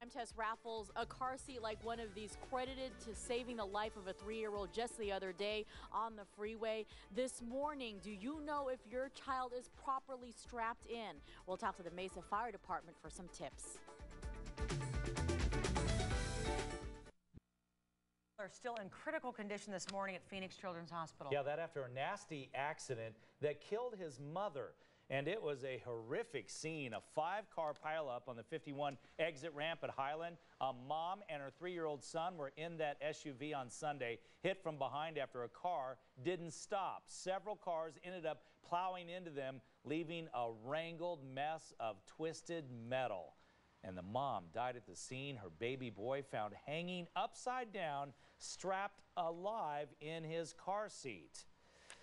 I'm Tes Rafols. A car seat like one of these credited to saving the life of a 3-year-old just the other day on the freeway. This morning, do you know if your child is properly strapped in? We'll talk to the Mesa Fire Department for some tips. Are still in critical condition this morning at Phoenix Children's Hospital. Yeah, that after a nasty accident that killed his mother. And it was a horrific scene. A 5-car pileup on the 51 exit ramp at Highland. A mom and her 3-year-old son were in that SUV on Sunday, hit from behind after a car didn't stop. Several cars ended up plowing into them, leaving a wrangled mess of twisted metal. And the mom died at the scene. Her baby boy found hanging upside down, strapped alive in his car seat.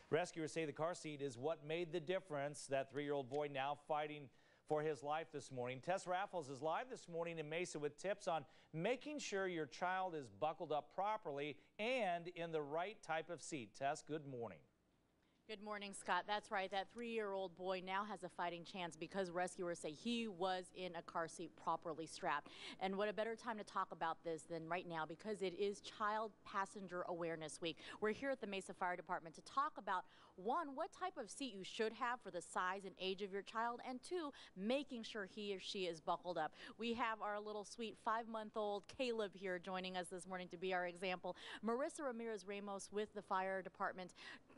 Rescuers say the car seat is what made the difference. That 3-year-old boy now fighting for his life this morning. Tes Rafols is live this morning in Mesa with tips on making sure your child is buckled up properly and in the right type of seat. Tes, good morning. Good morning, Scott. That's right. That 3-year-old boy now has a fighting chance because rescuers say he was in a car seat properly strapped. And what a better time to talk about this than right now, because it is Child Passenger Awareness Week. We're here at the Mesa Fire Department to talk about, one, what type of seat you should have for the size and age of your child, and two, making sure he or she is buckled up. We have our little sweet 5-month-old Caleb here joining us this morning to be our example. Marrisa Ramirez-Ramos with the Fire Department.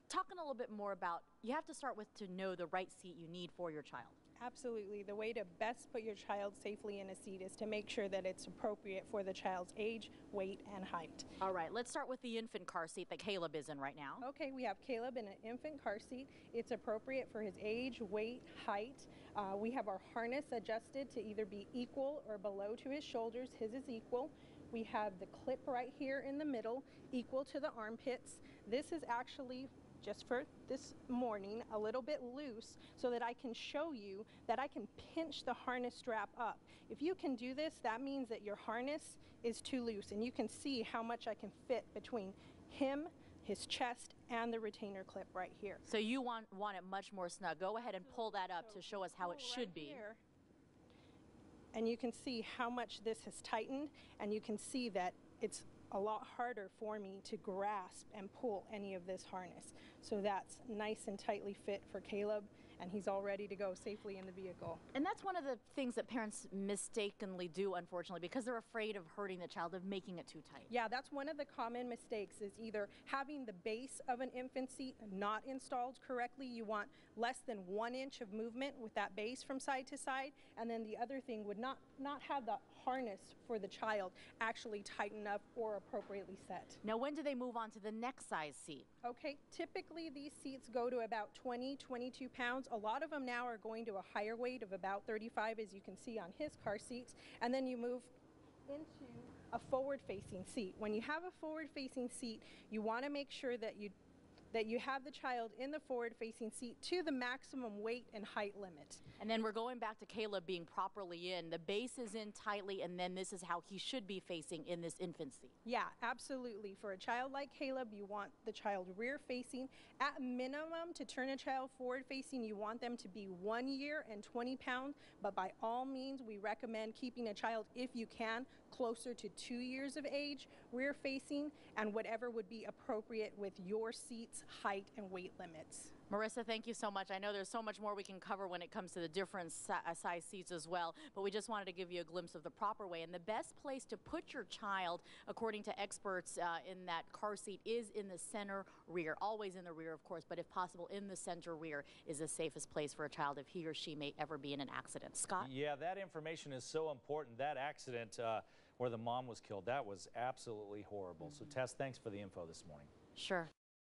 Talking a little bit more about, you have to start with to know the right seat you need for your child. Absolutely. The way to best put your child safely in a seat is to make sure that it's appropriate for the child's age, weight, and height. All right, let's start with the infant car seat that Caleb is in right now. Okay, we have Caleb in an infant car seat. It's appropriate for his age, weight, height. We have our harness adjusted to either be equal or below to his shoulders. His is equal. We have the clip right here in the middle, equal to the armpits. This is actually, just for this morning, a little bit loose so that I can show you that I can pinch the harness strap up. If you can do this, that means that your harness is too loose, and you can see how much I can fit between him, his chest, and the retainer clip right here. So you want it much more snug. Go ahead and pull that up to show us how it should be. Here, and you can see how much this has tightened, and you can see that it's a lot harder for me to grasp and pull any of this harness. So that's nice and tightly fit for Caleb, and he's all ready to go safely in the vehicle. And that's one of the things that parents mistakenly do, unfortunately, because they're afraid of hurting the child, of making it too tight. Yeah, that's one of the common mistakes, is either having the base of an infant seat not installed correctly. You want less than 1 inch of movement with that base from side to side, and then the other thing would not have the harness for the child actually tighten up or appropriately set. Now, when do they move on to the next size seat? Okay, typically these seats go to about 20, 22 pounds. A lot of them now are going to a higher weight of about 35, as you can see on his car seats, and then you move into a forward-facing seat. When you have a forward-facing seat, you want to make sure that you have the child in the forward-facing seat to the maximum weight and height limit. And then we're going back to Caleb being properly in. The base is in tightly, and then this is how he should be facing in this infant seat. Yeah, absolutely. For a child like Caleb, you want the child rear-facing. At minimum, to turn a child forward-facing, you want them to be 1 year and 20 pounds, but by all means, we recommend keeping a child, if you can, closer to 2 years of age, rear-facing, and whatever would be appropriate with your seat's height and weight limits. Marrisa, thank you so much. I know there's so much more we can cover when it comes to the different size seats as well, but we just wanted to give you a glimpse of the proper way. And the best place to put your child, according to experts in that car seat, is in the center rear. Always in the rear, of course, but if possible, in the center rear is the safest place for a child if he or she may ever be in an accident. Scott? Yeah, that information is so important. That accident where the mom was killed, that was absolutely horrible. So, Tes, thanks for the info this morning. Sure.